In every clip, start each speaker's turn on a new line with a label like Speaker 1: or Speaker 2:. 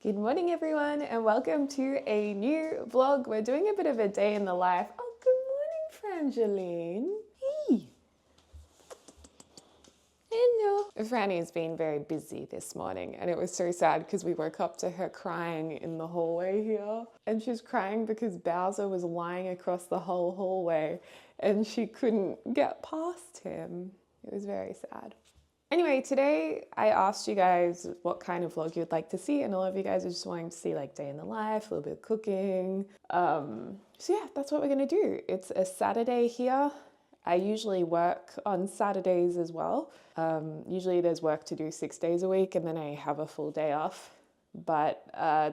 Speaker 1: Good morning everyone and welcome to a new vlog. We're doing a bit of a day in the life. Oh, good morning Frangeline. Hey. Hello. Franny's been very busy this morning and it was so sad because we woke up to her crying in the hallway here. And she's crying because Bowser was lying across the whole hallway and she couldn't get past him. It was very sad. Anyway, today I asked you guys what kind of vlog you'd like to see, and a lot of you guys are just wanting to see like day in the life, a little bit of cooking. So yeah, that's what we're gonna do. It's a Saturday here. I usually work on Saturdays as well. Usually there's work to do 6 days a week and then I have a full day off. But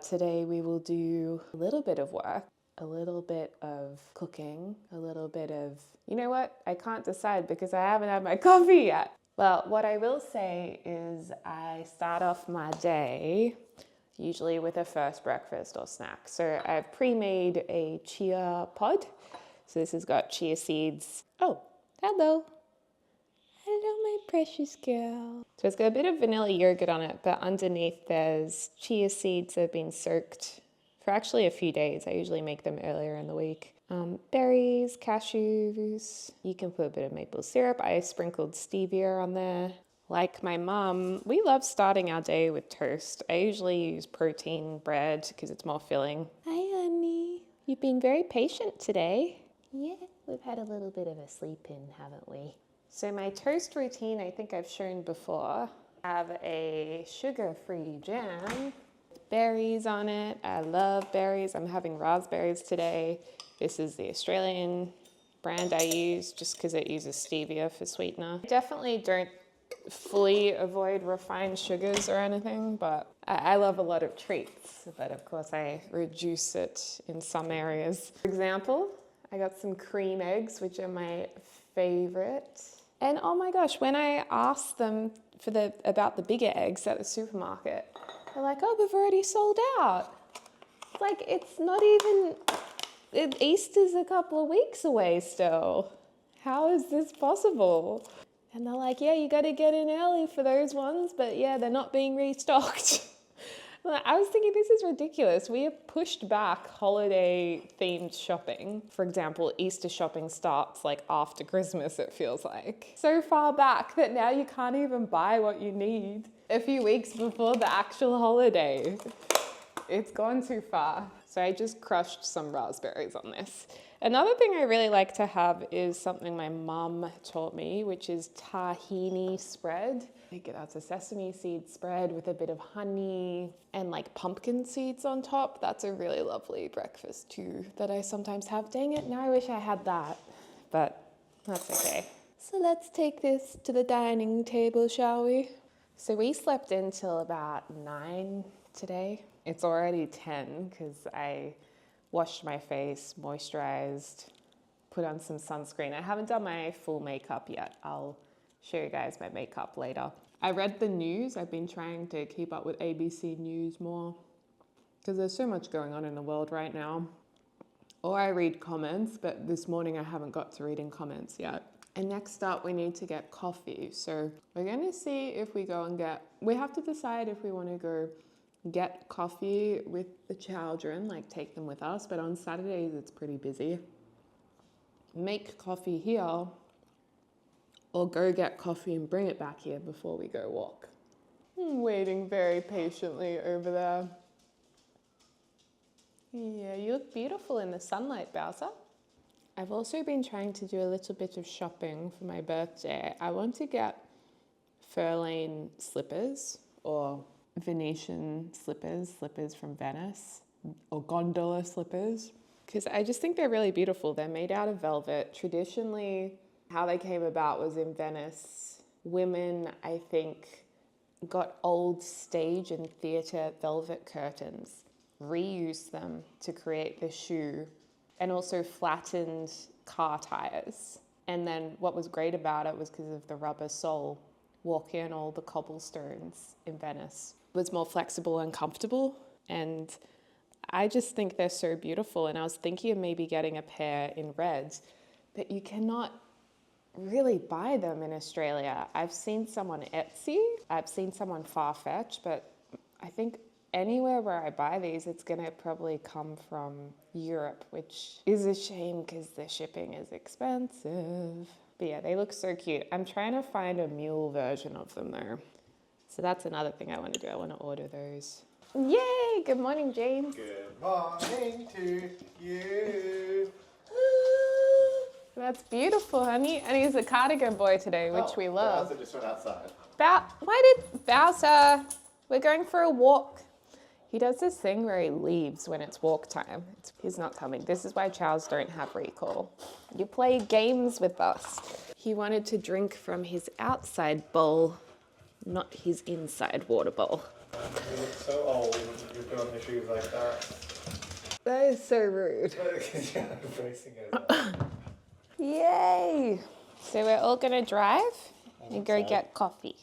Speaker 1: today we will do a little bit of work, a little bit of cooking, a little bit of, you know what? I can't decide because I haven't had my coffee yet. Well, what I will say is I start off my day usually with a first breakfast or snack. So I've pre-made a chia pod. So this has got chia seeds. Oh, hello. Hello, my precious girl. So it's got a bit of vanilla yogurt on it, but underneath there's chia seeds that have been soaked for actually a few days. I usually make them earlier in the week. Berries, cashews. You can put a bit of maple syrup. I sprinkled stevia on there. Like my mum, we love starting our day with toast. I usually use protein bread because it's more filling. Hi, honey. You've been very patient today. Yeah, we've had a little bit of a sleep in, haven't we? So my toast routine, I think I've shown before. I have a sugar-free jam. Berries on it. I love berries. I'm having raspberries today. This is the Australian brand I use just because it uses stevia for sweetener. I definitely don't fully avoid refined sugars or anything, but I love a lot of treats. But of course I reduce it in some areas. For example, I got some cream eggs, which are my favorite. And oh my gosh, when I asked them about the bigger eggs at the supermarket, they're like, oh, we've already sold out. Like, it's not even, Easter's a couple of weeks away still. How is this possible? And they're like, yeah, you got to get in early for those ones, but yeah, they're not being restocked. I was thinking, this is ridiculous. We have pushed back holiday-themed shopping. For example, Easter shopping starts like after Christmas, it feels like. So far back that now you can't even buy what you need a few weeks before the actual holiday. It's gone too far. So I just crushed some raspberries on this. Another thing I really like to have is something my mum taught me, which is tahini spread. I think that's a sesame seed spread with a bit of honey and like pumpkin seeds on top. That's a really lovely breakfast too that I sometimes have. Dang it, now I wish I had that, but that's okay. So let's take this to the dining table, shall we? So we slept in till about 9 today. It's already 10 because I washed my face, moisturized, put on some sunscreen. I haven't done my full makeup yet. I'll show you guys my makeup later. I read the news. I've been trying to keep up with ABC News more because there's so much going on in the world right now. Or I read comments, but this morning I haven't got to reading comments yet. And next up, we need to get coffee. So we're going to see if we go and we have to decide if we want to go get coffee with the children, like take them with us. But on Saturdays, it's pretty busy. Make coffee here or go get coffee and bring it back here before we go walk. I'm waiting very patiently over there. Yeah, you look beautiful in the sunlight, Bowser. I've also been trying to do a little bit of shopping for my birthday. I want to get Fairlane slippers or Venetian slippers from Venice, or gondola slippers, because I just think they're really beautiful. They're made out of velvet. Traditionally, how they came about was in Venice. Women, I think, got old stage and theatre velvet curtains, reused them to create the shoe, and also flattened car tires. And then what was great about it was because of the rubber sole. Walk in all the cobblestones in Venice was more flexible and comfortable. And I just think they're so beautiful. And I was thinking of maybe getting a pair in red, but you cannot really buy them in Australia. I've seen some on Etsy. I've seen some on Farfetch, but I think anywhere where I buy these, it's gonna probably come from Europe, which is a shame because the shipping is expensive. But yeah, they look so cute. I'm trying to find a mule version of them though. So that's another thing I want to do. I want to order those. Yay! Good morning, James.
Speaker 2: Good morning to you.
Speaker 1: That's beautiful, honey. And he's a cardigan boy today, which we love.
Speaker 2: Bowser just went outside.
Speaker 1: Why did Bowser? We're going for a walk. He does this thing where he leaves when it's walk time. He's not coming. This is why chows don't have recall. You play games with us. He wanted to drink from his outside bowl, not his inside water bowl.
Speaker 2: You look so old when you put on the shoes like that.
Speaker 1: That is so rude.
Speaker 2: Yeah, bracing it.
Speaker 1: Yay! So we're all gonna drive and go get coffee.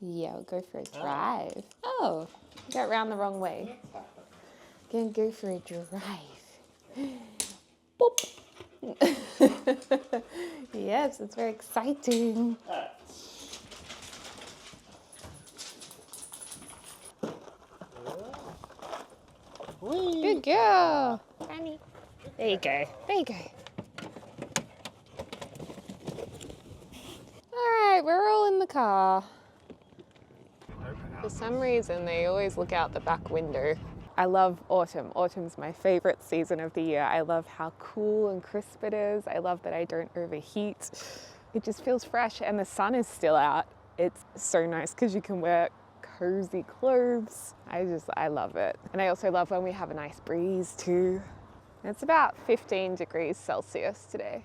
Speaker 1: Yeah, we'll go for a drive. Oh, got round the wrong way. Gonna go for a drive. Boop. Yes, it's very exciting. Good girl. Fanny. There you go. There you go. All right, we're all in the car. For some reason, they always look out the back window. I love autumn. Autumn's my favorite season of the year. I love how cool and crisp it is. I love that I don't overheat. It just feels fresh and the sun is still out. It's so nice because you can wear cozy clothes. I love it. And I also love when we have a nice breeze too. It's about 15 degrees Celsius today.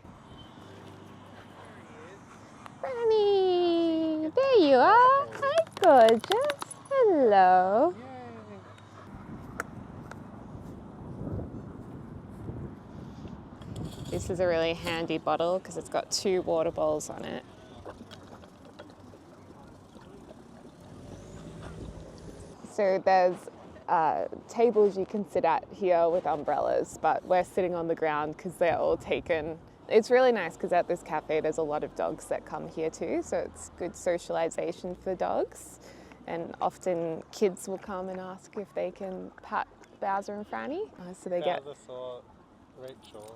Speaker 1: Franny, there you are. Hi, gorgeous. Hello. This is a really handy bottle because it's got 2 water bowls on it. So there's tables you can sit at here with umbrellas, but we're sitting on the ground because they're all taken. It's really nice because at this cafe there's a lot of dogs that come here too, so it's good socialization for dogs. And often kids will come and ask if they can pat Bowser and Franny. So they get.
Speaker 2: Bowser saw Rachel.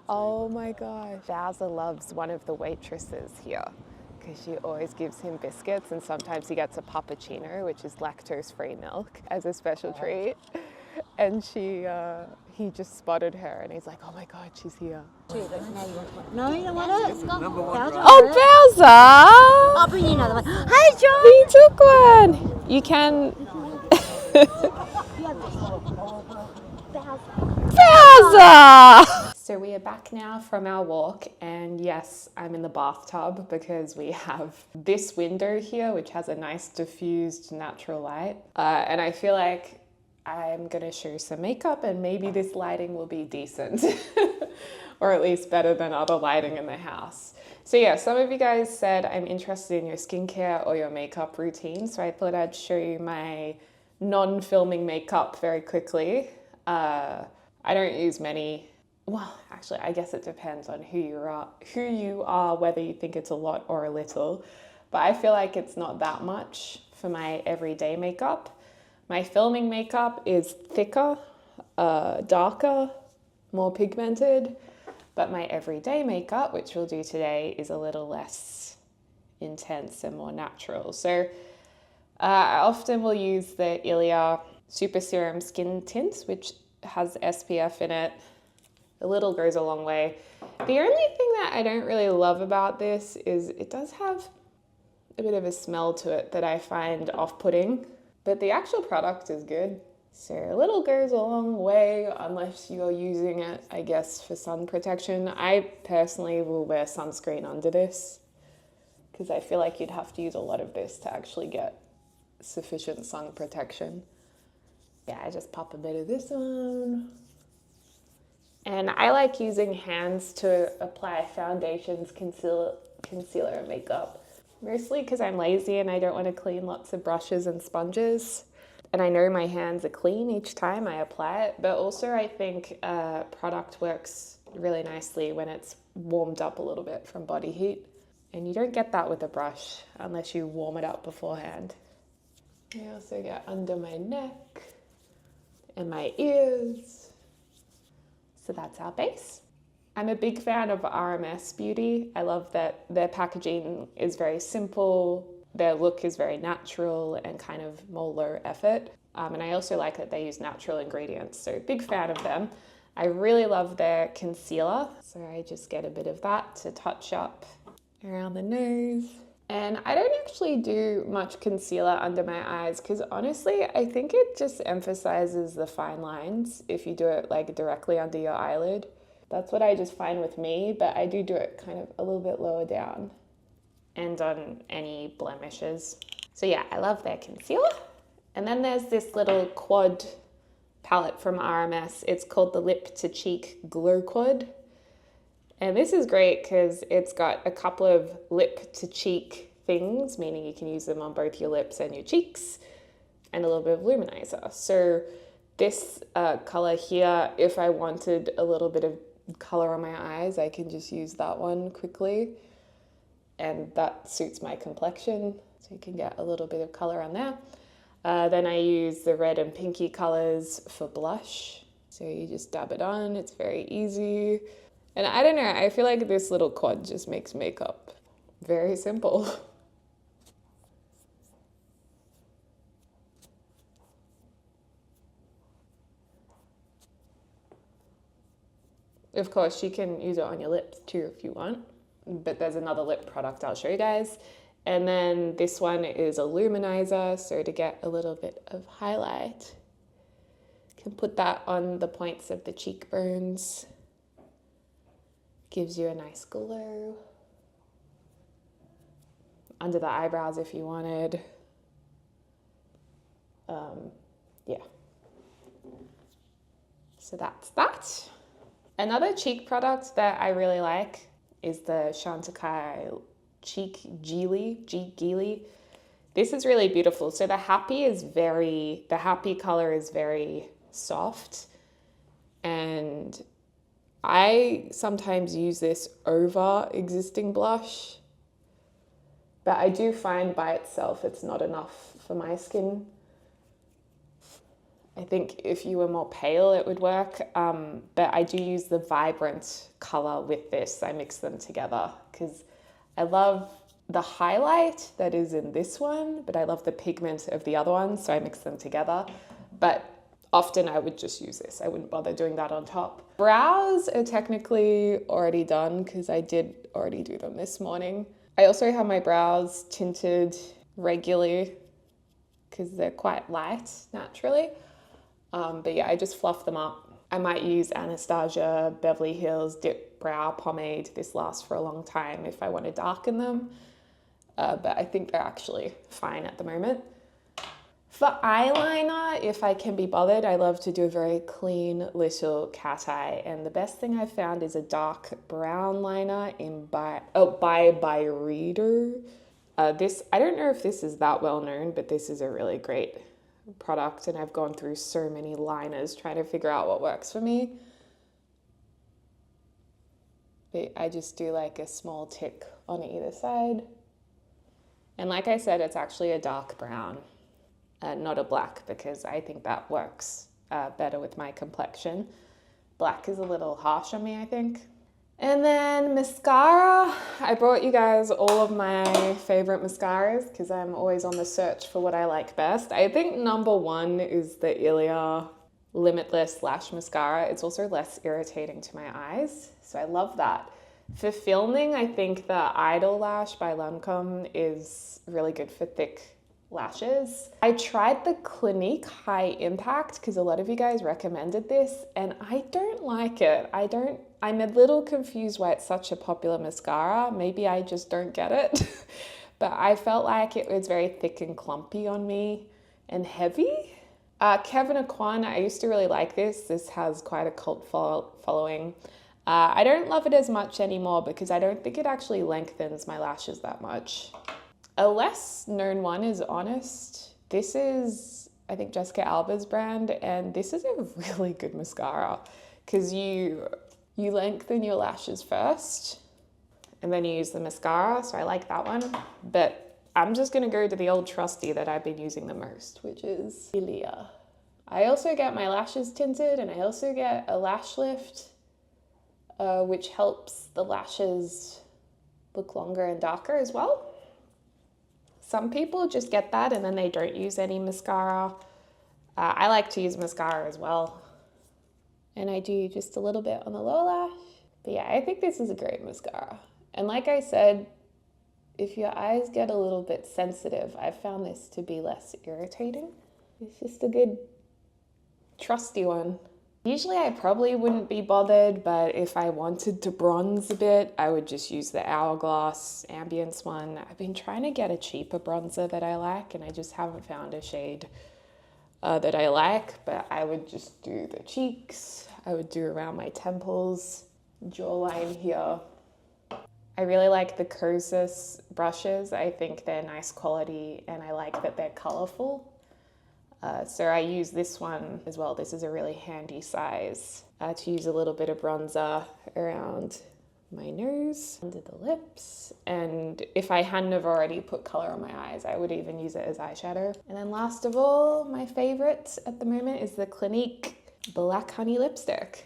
Speaker 1: Oh my gosh. Bowser loves one of the waitresses here because she always gives him biscuits, and sometimes he gets a puppuccino, which is lactose-free milk, as a special treat. And he just spotted her and he's like, oh my God, she's here.
Speaker 3: No, you don't want it. It's got Bowser.
Speaker 1: Oh, Bowser!
Speaker 3: I'll bring you another one. Hi, John.
Speaker 1: He took one. You can. Bowser! So we are back now from our walk, and yes, I'm in the bathtub because we have this window here which has a nice diffused natural light, and I feel like I'm gonna show some makeup and maybe this lighting will be decent or at least better than other lighting in the house. So yeah, some of you guys said I'm interested in your skincare or your makeup routine, so I thought I'd show you my non-filming makeup very quickly. I don't use many. Well, actually, I guess it depends on who you are, whether you think it's a lot or a little. But I feel like it's not that much for my everyday makeup. My filming makeup is thicker, darker, more pigmented. But my everyday makeup, which we'll do today, is a little less intense and more natural. So I often will use the Ilia Super Serum Skin Tint, which has SPF in it. A little goes a long way. The only thing that I don't really love about this is it does have a bit of a smell to it that I find off-putting, but the actual product is good. So a little goes a long way unless you're using it, I guess, for sun protection. I personally will wear sunscreen under this because I feel like you'd have to use a lot of this to actually get sufficient sun protection. Yeah, I just pop a bit of this on. And I like using hands to apply foundations, concealer and makeup. Mostly because I'm lazy and I don't want to clean lots of brushes and sponges. And I know my hands are clean each time I apply it, but also I think product works really nicely when it's warmed up a little bit from body heat. And you don't get that with a brush unless you warm it up beforehand. I also get under my neck. and my ears. So that's our base. I'm a big fan of RMS Beauty. I love that their packaging is very simple. Their look is very natural and kind of more low effort. And I also like that they use natural ingredients, so big fan of them. I really love their concealer, so I just get a bit of that to touch up around the nose. And I don't actually do much concealer under my eyes because honestly, I think it just emphasizes the fine lines if you do it like directly under your eyelid. That's what I just find with me, but I do it kind of a little bit lower down and on any blemishes. So yeah, I love their concealer. And then there's this little quad palette from RMS. It's called the Lip to Cheek Glow Quad. And this is great because it's got a couple of lip to cheek things, meaning you can use them on both your lips and your cheeks, and a little bit of luminizer. So this color here, if I wanted a little bit of color on my eyes, I can just use that one quickly. And that suits my complexion, so you can get a little bit of color on there. Then I use the red and pinky colors for blush. So you just dab it on, it's very easy. And I don't know, I feel like this little quad just makes makeup very simple. Of course, you can use it on your lips too if you want, but there's another lip product I'll show you guys. And then this one is a luminizer, so to get a little bit of highlight, you can put that on the points of the cheekbones. Gives you a nice glow. Under the eyebrows if you wanted. Yeah. So that's that. Another cheek product that I really like is the Chantecaille Cheek Geely. This is really beautiful. So the happy color is very soft, and I sometimes use this over existing blush, but I do find by itself it's not enough for my skin. I think if you were more pale it would work, but I do use the vibrant color with this. I mix them together because I love the highlight that is in this one, but I love the pigment of the other one, so I mix them together. But often I would just use this. I wouldn't bother doing that on top. Brows are technically already done because I did already do them this morning. I also have my brows tinted regularly because they're quite light naturally. But yeah, I just fluff them up. I might use Anastasia Beverly Hills Dip Brow Pomade. This lasts for a long time if I want to darken them. But I think they're actually fine at the moment. For eyeliner, if I can be bothered, I love to do a very clean little cat eye. And the best thing I've found is a dark brown liner by Byredo. This, I don't know if this is that well known, but this is a really great product, and I've gone through so many liners trying to figure out what works for me. But I just do like a small tick on either side. And like I said, it's actually a dark brown, not a black, because I think that works better with my complexion. Black is a little harsh on me, I think. And then mascara. I brought you guys all of my favorite mascaras because I'm always on the search for what I like best. I think number one is the Ilia Limitless Lash Mascara. It's also less irritating to my eyes, so I love that. For filming, I think the Idol Lash by Lancome is really good for thick lashes. I tried the Clinique High Impact because a lot of you guys recommended this, and I don't like it. I'm a little confused why it's such a popular mascara. Maybe I just don't get it. But I felt like it was very thick and clumpy on me and heavy. Kevyn Aucoin, I used to really like this. This has quite a cult following. I don't love it as much anymore because I don't think it actually lengthens my lashes that much. A less known one is Honest. This is, I think, Jessica Alba's brand, and this is a really good mascara because you lengthen your lashes first and then you use the mascara, so I like that one. But I'm just gonna go to the old trusty that I've been using the most, which is Ilia I also get my lashes tinted, and I also get a lash lift, which helps the lashes look longer and darker as well. Some people just get that and then they don't use any mascara. I like to use mascara as well. And I do just a little bit on the lower lash. But yeah, I think this is a great mascara. And like I said, if your eyes get a little bit sensitive, I've found this to be less irritating. It's just a good, trusty one. Usually I probably wouldn't be bothered, but if I wanted to bronze a bit, I would just use the Hourglass Ambience one. I've been trying to get a cheaper bronzer that I like, and I just haven't found a shade that I like, but I would just do the cheeks. I would do around my temples, jawline here. I really like the Kosas brushes. I think they're nice quality, and I like that they're colorful. So I use this one as well. This is a really handy size to use a little bit of bronzer around my nose, under the lips. And if I hadn't have already put color on my eyes, I would even use it as eyeshadow. And then last of all, my favorite at the moment is the Clinique Black Honey Lipstick.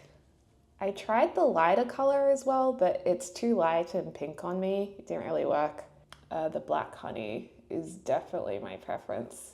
Speaker 1: I tried the lighter color as well, but it's too light and pink on me. It didn't really work. The Black Honey is definitely my preference.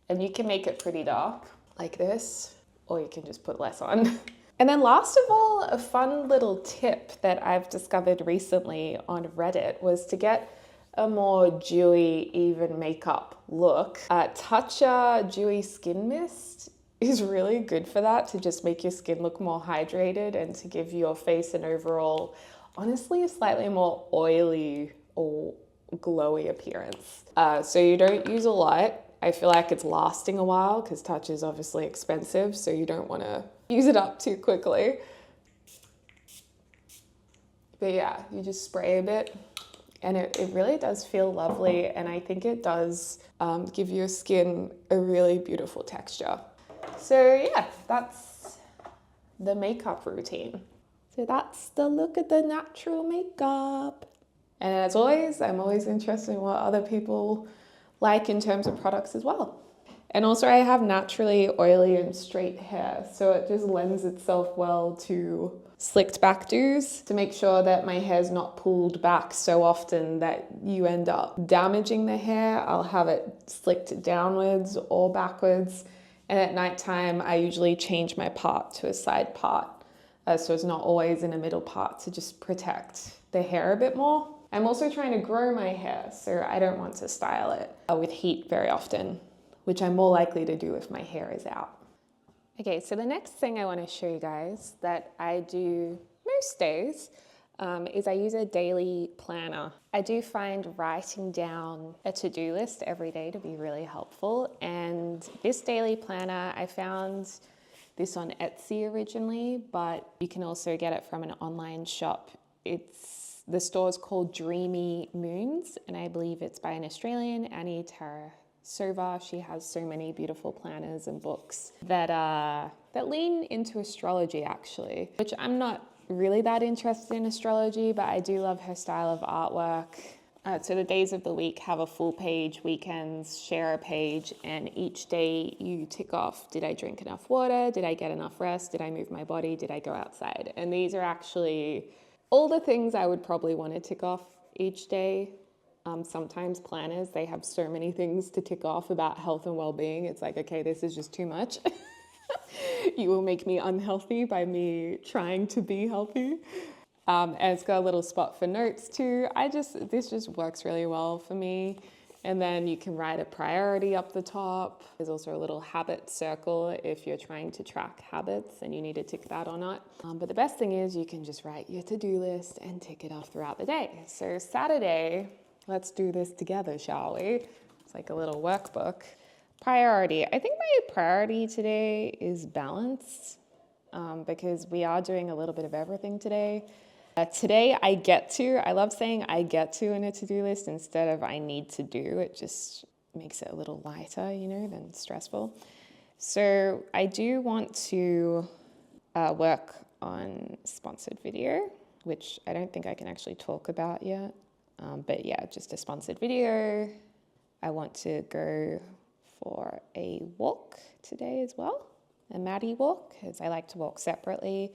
Speaker 1: And you can make it pretty dark like this, or you can just put less on. And then last of all, a fun little tip that I've discovered recently on Reddit was to get a more dewy, even makeup look. Tatcha Dewy Skin Mist is really good for that, to just make your skin look more hydrated and to give your face an overall, honestly, a slightly more oily or glowy appearance. So you don't use a lot. I feel like it's lasting a while because Tatcha is obviously expensive, so you don't want to use it up too quickly. But yeah, you just spray a bit and it really does feel lovely, and I think it does give your skin a really beautiful texture. So yeah, that's the makeup routine. So that's the look at the natural makeup. And as always, I'm always interested in what other people like in terms of products as well. And also I have naturally oily and straight hair, so it just lends itself well to slicked back do's to make sure that my hair's not pulled back so often that you end up damaging the hair. I'll have it slicked downwards or backwards. And at nighttime, I usually change my part to a side part. So it's not always in a middle part, to just protect the hair a bit more. I'm also trying to grow my hair, so I don't want to style it with heat very often, which I'm more likely to do if my hair is out. Okay, so the next thing I want to show you guys that I do most days is I use a daily planner. I do find writing down a to-do list every day to be really helpful, and this daily planner, I found this on Etsy originally, but you can also get it from an online shop. The store is called Dreamy Moons, and I believe it's by an Australian, Annie Tarasova. She has so many beautiful planners and books that lean into astrology, actually, which I'm not really that interested in astrology, but I do love her style of artwork. So the days of the week have a full page, weekends share a page, and each day you tick off, did I drink enough water? Did I get enough rest? Did I move my body? Did I go outside? And these are actually all the things I would probably want to tick off each day. Sometimes planners, they have so many things to tick off about health and well-being. It's like, okay, this is just too much. You will make me unhealthy by me trying to be healthy. And it's got a little spot for notes too. This just works really well for me. And then you can write a priority up the top. There's also a little habit circle if you're trying to track habits and you need to tick that or not. But the best thing is you can just write your to-do list and tick it off throughout the day. So Saturday, let's do this together, shall we? It's like a little workbook. Priority. I think my priority today is balance because we are doing a little bit of everything today. Today I love saying I get to in a to-do list instead of I need to do. It just makes it a little lighter, than stressful. So I do want to work on sponsored video, which I don't think I can actually talk about yet. But yeah, just a sponsored video. I want to go for a walk today as well. a Maddie walk, because I like to walk separately.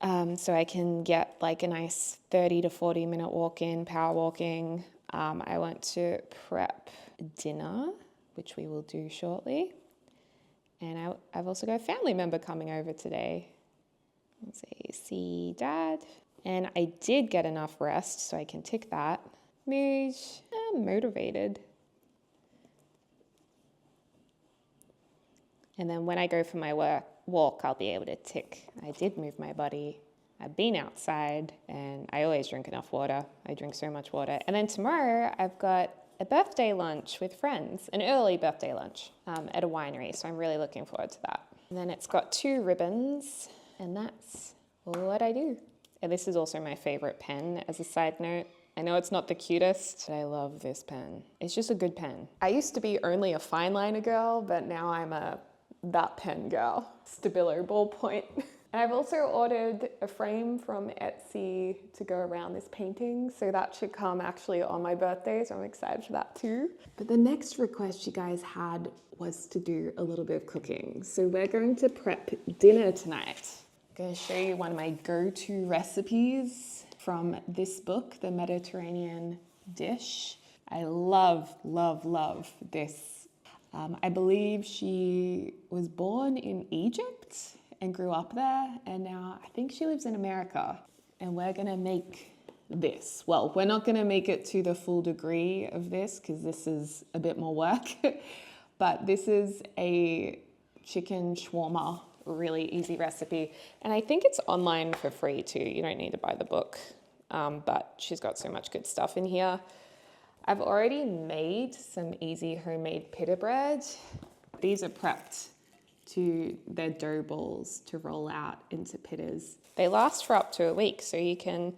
Speaker 1: So I can get like a nice 30 to 40 minute walk in, power walking. I want to prep dinner, which we will do shortly. And I've also got a family member coming over today. Let's see Dad. And I did get enough rest, so I can tick that. Mood, I'm motivated. And then when I go for my walk, I'll be able to tick. I did move my body. I've been outside, and I always drink enough water. I drink so much water. And then tomorrow, I've got a birthday lunch with friends, an early birthday lunch at a winery. So I'm really looking forward to that. And then it's got 2 ribbons, and that's what I do. And this is also my favorite pen as a side note. I know it's not the cutest, but I love this pen. It's just a good pen. I used to be only a fine liner girl, but now I'm a that pen girl. Stabilo ballpoint. And I've also ordered a frame from Etsy to go around this painting, so that should come actually on my birthday, so I'm excited for that too. But the next request you guys had was to do a little bit of cooking. So we're going to prep dinner tonight. I'm going to show you one of my go-to recipes from this book, The Mediterranean Dish. I love, love, love this. I believe she was born in Egypt and grew up there, and now I think she lives in America. And we're gonna make this. Well, we're not gonna make it to the full degree of this because this is a bit more work, but this is a chicken shawarma, really easy recipe. And I think it's online for free too. You don't need to buy the book, but she's got so much good stuff in here. I've already made some easy homemade pita bread. These are prepped to their dough balls to roll out into pittas. They last for up to a week, so you can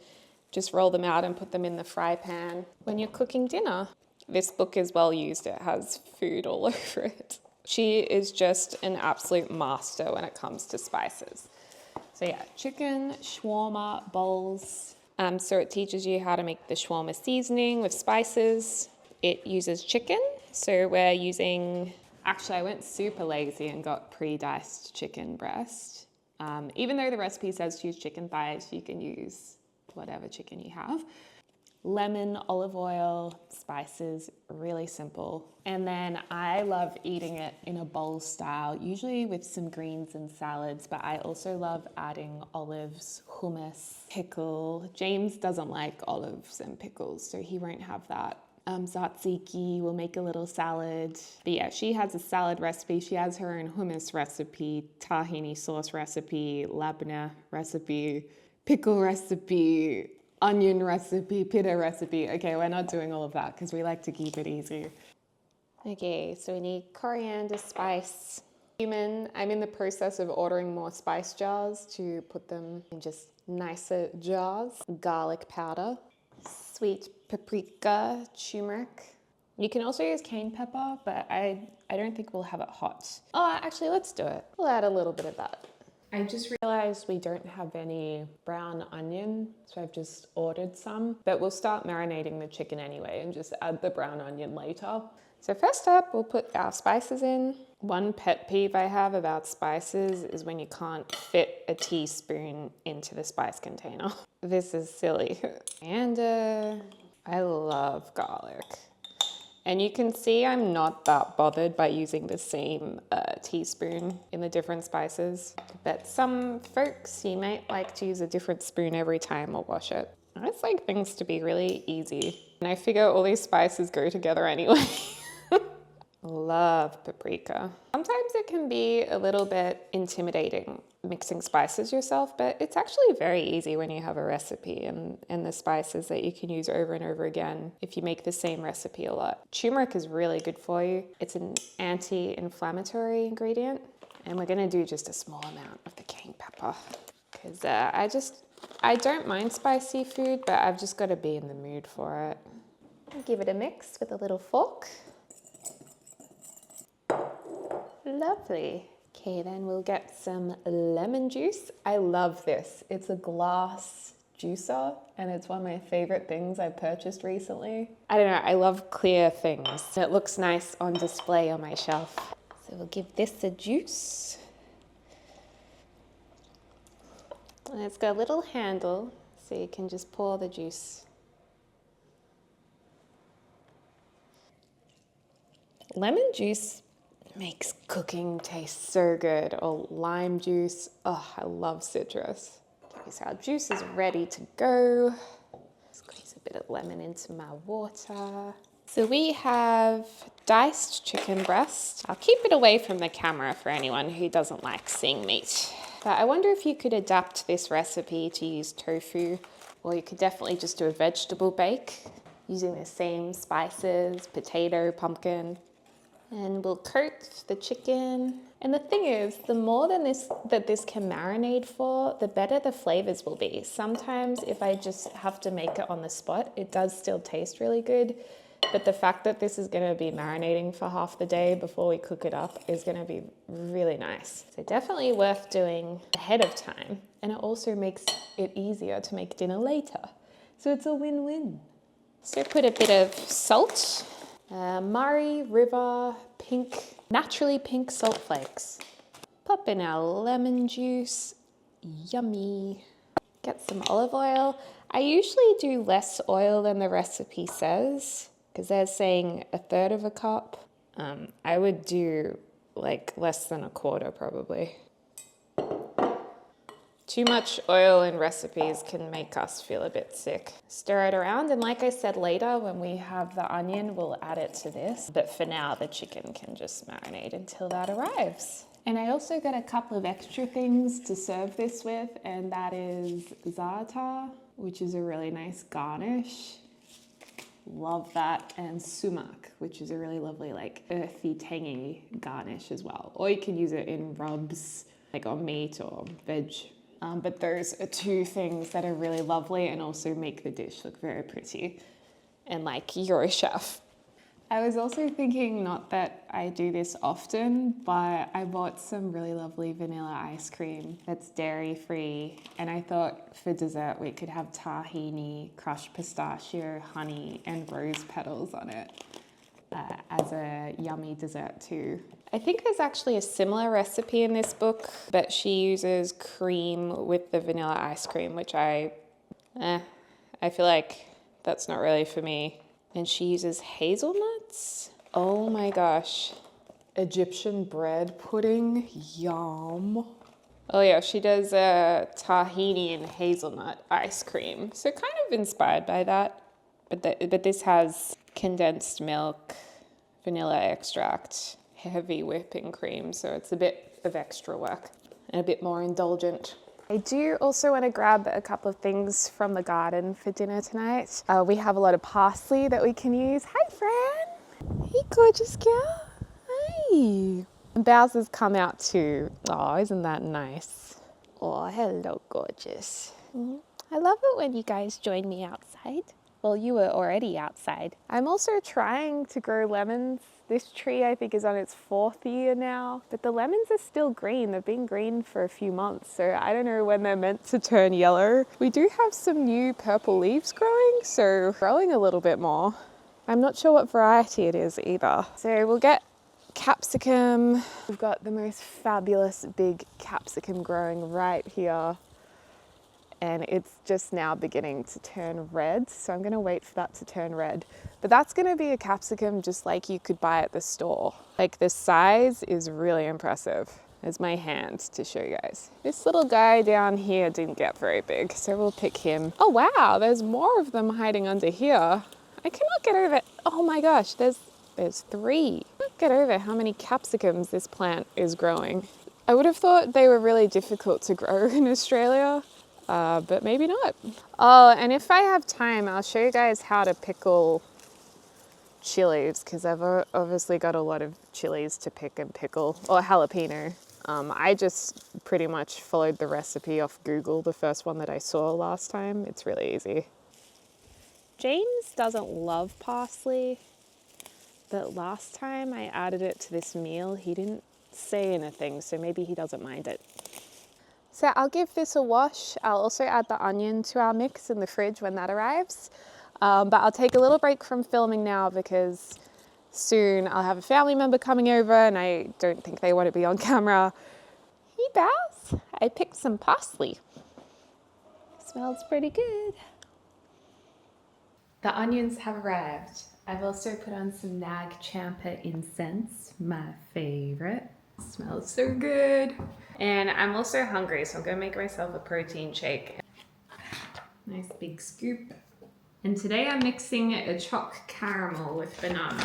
Speaker 1: just roll them out and put them in the fry pan when you're cooking dinner. This book is well used. It has food all over it. She is just an absolute master when it comes to spices. So yeah, chicken shawarma bowls. So it teaches you how to make the shawarma seasoning with spices. It uses chicken, so we're using... Actually, I went super lazy and got pre-diced chicken breast. Even though the recipe says to use chicken thighs, you can use whatever chicken you have. Lemon, olive oil, spices, really simple. And then I love eating it in a bowl style, usually with some greens and salads, but I also love adding olives, hummus, pickle. James doesn't like olives and pickles, so he won't have that. Tzatziki will make a little salad. But yeah, she has a salad recipe. She has her own hummus recipe, tahini sauce recipe, labneh recipe, pickle recipe, onion recipe, pita recipe. Okay, we're not doing all of that because we like to keep it easy. Okay, so we need coriander, spice, cumin. I'm in the process of ordering more spice jars to put them in just nicer jars. Garlic powder, sweet paprika, turmeric. You can also use cayenne pepper, but I don't think we'll have it hot. Oh, actually, let's do it. We'll add a little bit of that. I just realized we don't have any brown onion, so I've just ordered some, but we'll start marinating the chicken anyway and just add the brown onion later. So first up, we'll put our spices in. One pet peeve I have about spices is when you can't fit a teaspoon into the spice container. This is silly. And I love garlic. And you can see I'm not that bothered by using the same teaspoon in the different spices. But some folks, you might like to use a different spoon every time or wash it. I just like things to be really easy. And I figure all these spices go together anyway. Love paprika. Sometimes it can be a little bit intimidating mixing spices yourself, but it's actually very easy when you have a recipe and the spices that you can use over and over again if you make the same recipe a lot. Turmeric is really good for you. It's an anti-inflammatory ingredient, and we're gonna do just a small amount of the cayenne pepper because I don't mind spicy food, but I've just got to be in the mood for it. Give it a mix with a little fork. Lovely. Okay, then we'll get some lemon juice. I love this. It's a glass juicer and it's one of my favorite things I've purchased recently. I don't know, I love clear things. It looks nice on display on my shelf. So we'll give this a juice. And it's got a little handle so you can just pour the juice. Lemon juice makes cooking taste so good, or lime juice. Oh, I love citrus. Okay, so our juice is ready to go. Squeeze a bit of lemon into my water. So we have diced chicken breast. I'll keep it away from the camera for anyone who doesn't like seeing meat. But I wonder if you could adapt this recipe to use tofu, or you could definitely just do a vegetable bake using the same spices, potato, pumpkin. And we'll coat the chicken. And the thing is, the more than this can marinate for, the better the flavors will be. Sometimes if I just have to make it on the spot, it does still taste really good. But the fact that this is gonna be marinating for half the day before we cook it up is gonna be really nice. So definitely worth doing ahead of time. And it also makes it easier to make dinner later. So it's a win-win. So put a bit of salt. Murray River pink, naturally pink salt flakes. Pop in our lemon juice, yummy. Get some olive oil. I usually do less oil than the recipe says, because they're saying 1/3 of a cup. I would do like less than 1/4 probably. Too much oil in recipes can make us feel a bit sick. Stir it around, and like I said, later when we have the onion, we'll add it to this. But for now, the chicken can just marinate until that arrives. And I also got a couple of extra things to serve this with, and that is za'atar, which is a really nice garnish. Love that. And sumac, which is a really lovely, like earthy, tangy garnish as well. Or you can use it in rubs, like on meat or veg. But those are two things that are really lovely and also make the dish look very pretty. And like, you're a chef. I was also thinking, not that I do this often, but I bought some really lovely vanilla ice cream that's dairy-free. And I thought for dessert we could have tahini, crushed pistachio, honey, and rose petals on it as a yummy dessert too. I think there's actually a similar recipe in this book, but she uses cream with the vanilla ice cream, which I feel like that's not really for me. And she uses hazelnuts. Oh my gosh. Egyptian bread pudding, yum. Oh yeah, she does tahini and hazelnut ice cream. So kind of inspired by that. But this has condensed milk, vanilla extract, heavy whipping cream, so it's a bit of extra work and a bit more indulgent. I do also want to grab a couple of things from the garden for dinner tonight. We have a lot of parsley that we can use. Hi, Fran. Hey, gorgeous girl. Hi. And Bowser's come out too. Oh, isn't that nice? Oh, hello, gorgeous. I love it when you guys join me outside. Well, you were already outside. I'm also trying to grow lemons. This tree, I think, is on its 4th year now, but the lemons are still green. They've been green for a few months, so I don't know when they're meant to turn yellow. We do have some new purple leaves growing, so growing a little bit more. I'm not sure what variety it is either. So we'll get capsicum. We've got the most fabulous big capsicum growing right here. And it's just now beginning to turn red, so I'm gonna wait for that to turn red. But that's gonna be a capsicum just like you could buy at the store. Like, the size is really impressive. There's my hand to show you guys. This little guy down here didn't get very big, so we'll pick him. Oh wow, there's more of them hiding under here. I cannot get over, oh my gosh, there's 3. I can't get over how many capsicums this plant is growing. I would have thought they were really difficult to grow in Australia. But maybe not. Oh, and if I have time, I'll show you guys how to pickle chilies, because I've obviously got a lot of chilies to pick and pickle, or jalapeno. I just pretty much followed the recipe off Google, the first one that I saw last time. It's really easy. James doesn't love parsley, but last time I added it to this meal, he didn't say anything, so maybe he doesn't mind it. So I'll give this a wash. I'll also add the onion to our mix in the fridge when that arrives. But I'll take a little break from filming now because soon I'll have a family member coming over and I don't think they want to be on camera. Hey, Bows, I picked some parsley. Smells pretty good. The onions have arrived. I've also put on some Nag Champa incense, my favorite. Smells so good. And I'm also hungry, so I'm gonna make myself a protein shake. Nice big scoop. And today I'm mixing a choc caramel with banana.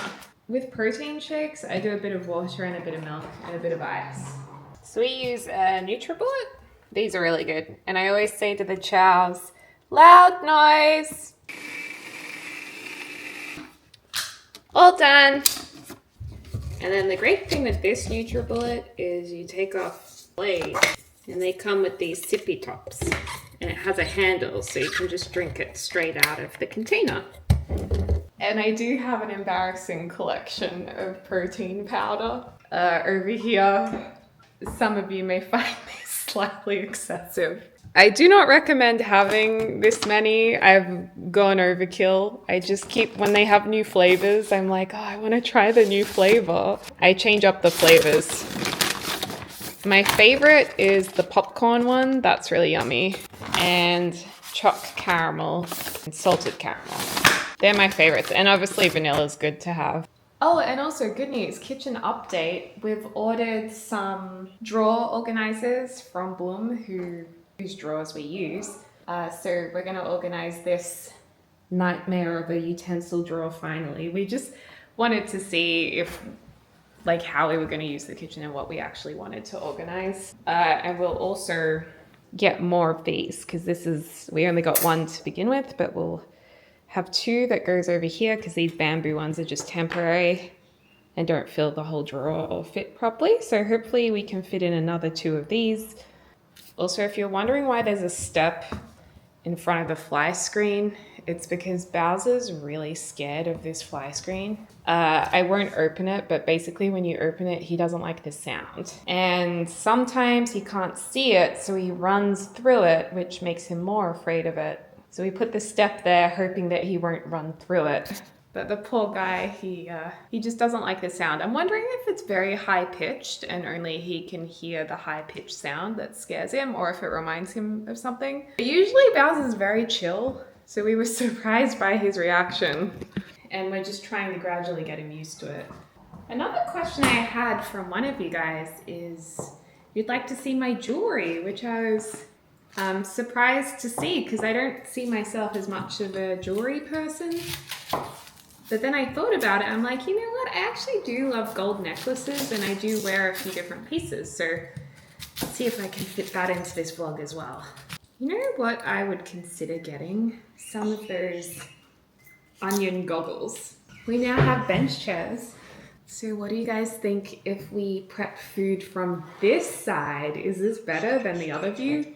Speaker 1: With protein shakes, I do a bit of water and a bit of milk and a bit of ice. So we use a NutriBullet. These are really good. And I always say to the chows, loud noise. All done. And then the great thing with this NutriBullet is you take off the blade and they come with these sippy tops. And it has a handle so you can just drink it straight out of the container. And I do have an embarrassing collection of protein powder over here. Some of you may find this slightly excessive. I do not recommend having this many. I've gone overkill. I just keep, when they have new flavors, I'm like, oh, I want to try the new flavor. I change up the flavors. My favorite is the popcorn one. That's really yummy. And choc caramel and salted caramel. They're my favorites. And obviously vanilla is good to have. Oh, and also good news, kitchen update. We've ordered some drawer organizers from Bloom, whose drawers we use. So we're gonna organize this nightmare of a utensil drawer finally. We just wanted to see if, like, how we were gonna use the kitchen and what we actually wanted to organize. And we'll also get more of these because we only got one to begin with, but we'll have two that goes over here because these bamboo ones are just temporary and don't fill the whole drawer or fit properly. So hopefully we can fit in another two of these. Also, if you're wondering why there's a step in front of the fly screen, it's because Bowser's really scared of this fly screen. I won't open it, but basically when you open it, he doesn't like the sound. And sometimes he can't see it, so he runs through it, which makes him more afraid of it. So we put the step there, hoping that he won't run through it. But the poor guy, he just doesn't like the sound. I'm wondering if it's very high pitched and only he can hear the high pitched sound that scares him, or if it reminds him of something. But usually Bowser's very chill, so we were surprised by his reaction. And we're just trying to gradually get him used to it. Another question I had from one of you guys is, you'd like to see my jewelry, which I was surprised to see because I don't see myself as much of a jewelry person. But then I thought about it. I'm like, you know what? I actually do love gold necklaces and I do wear a few different pieces. So let's see if I can fit that into this vlog as well. You know what I would consider getting? Some of those onion goggles. We now have bench chairs. So what do you guys think if we prep food from this side? Is this better than the other view?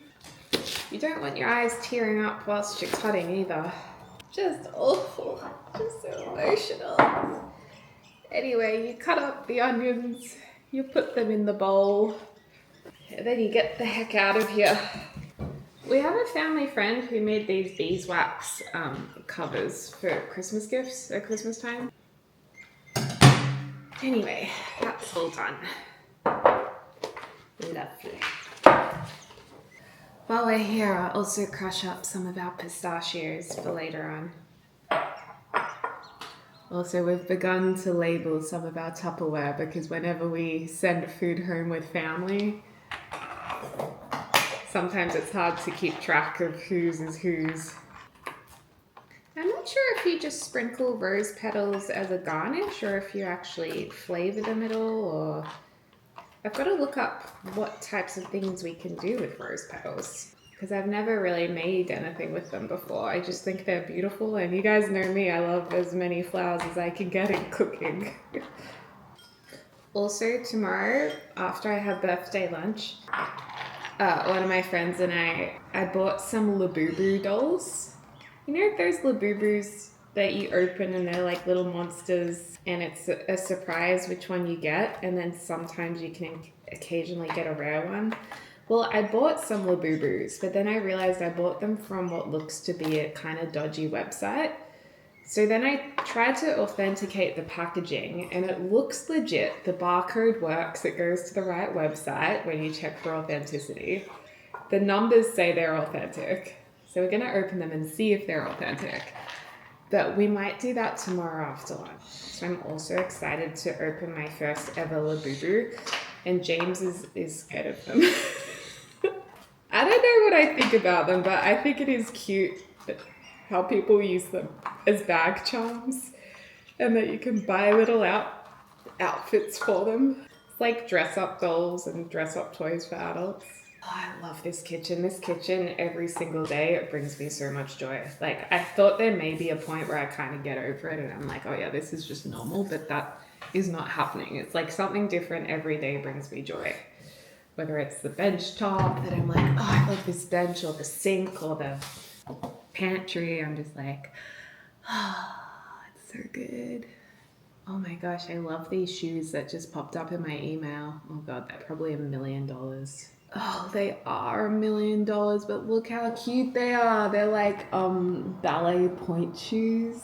Speaker 1: You don't want your eyes tearing up whilst you're cutting either. Just awful, just so emotional. Anyway, you cut up the onions, you put them in the bowl, and then you get the heck out of here. We have a family friend who made these beeswax covers for Christmas gifts at Christmas time. Anyway, that's all done. Lovely. While we're here, I'll also crush up some of our pistachios for later on. Also, we've begun to label some of our Tupperware because whenever we send food home with family, sometimes it's hard to keep track of whose is whose. I'm not sure if you just sprinkle rose petals as a garnish or if you actually flavor them at all, or I've got to look up what types of things we can do with rose petals because I've never really made anything with them before. I just think they're beautiful, and you guys know me, I love as many flowers as I can get in cooking. Also, tomorrow, after I have birthday lunch, one of my friends and I bought some Labubu dolls. You know those Labubus that you open and they're like little monsters and it's a surprise which one you get, and then sometimes you can occasionally get a rare one? Well, I bought some Labubus, but then I realized I bought them from what looks to be a kind of dodgy website. So then I tried to authenticate the packaging and it looks legit. The barcode works, it goes to the right website when you check for authenticity. The numbers say they're authentic. So we're gonna open them and see if they're authentic. But we might do that tomorrow after lunch. So I'm also excited to open my first ever Labubu, and James is scared of them. I don't know what I think about them, but I think it is cute how people use them as bag charms, and that you can buy little outfits for them. It's like dress up dolls and dress up toys for adults. Oh, I love this kitchen. This kitchen, every single day, it brings me so much joy. Like, I thought there may be a point where I kind of get over it and I'm like, oh yeah, this is just normal, but that is not happening. It's like something different every day brings me joy. Whether it's the bench top that I'm like, oh, I love this bench, or the sink, or the pantry, I'm just like, oh, it's so good. Oh my gosh, I love these shoes that just popped up in my email. Oh god, they're probably $1 million. Oh, they are $1 million, but look how cute they are. They're like ballet point shoes.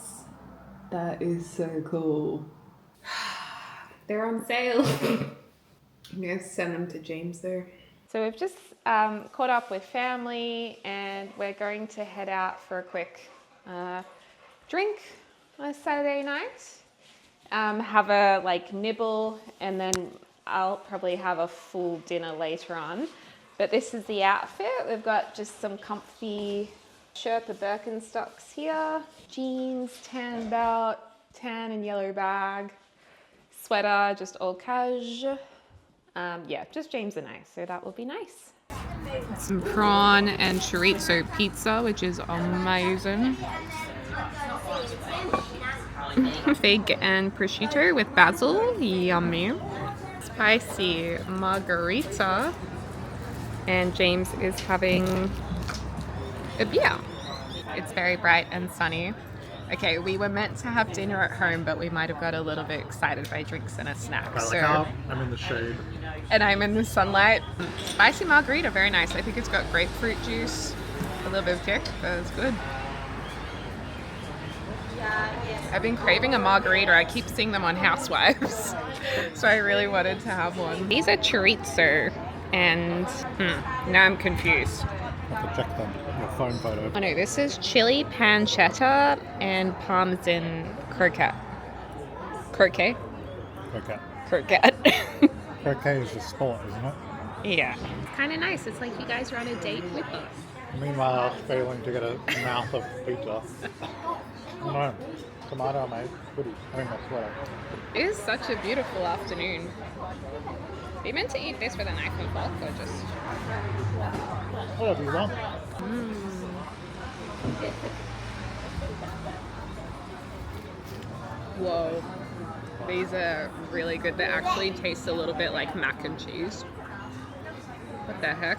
Speaker 1: That is so cool. They're on sale. I'm gonna send them to James though. So we've just caught up with family and we're going to head out for a quick drink on a Saturday night. Have a nibble, and then I'll probably have a full dinner later on. But this is the outfit. We've got just some comfy Sherpa Birkenstocks here, jeans, tan belt, tan and yellow bag, sweater, just all cash. Yeah, just James and I, so that will be nice. Some prawn and chorizo pizza, which is amazing. Fig and prosciutto with basil, yummy. Spicy margarita, and James is having a beer. It's very bright and sunny. Okay, we were meant to have dinner at home, but we might have got a little bit excited by drinks and a snack.
Speaker 2: I'm in the shade.
Speaker 1: And I'm in the sunlight. Spicy margarita, very nice. I think it's got grapefruit juice, a little bit of kick, but it's good. I've been craving a margarita. I keep seeing them on Housewives, so I really wanted to have one. These are chorizo, and now I'm confused.
Speaker 2: I have to check them. Your phone photo.
Speaker 1: Oh no, this is chili pancetta and parmesan croquette. Croquet?
Speaker 2: Croquette.
Speaker 1: Croquette.
Speaker 2: Croquette is the sport, isn't it?
Speaker 1: Yeah. It's kind of nice. It's like you guys are on a date with us.
Speaker 2: Meanwhile, I was failing to get a mouth of pizza. No. Tomato, mate. Goody. I mean, that's what
Speaker 1: It is such a beautiful afternoon. Are you meant to eat this with a knife and fork, or just...
Speaker 2: whatever you want.
Speaker 1: Whoa. These are really good. They actually taste a little bit like mac and cheese. What the heck?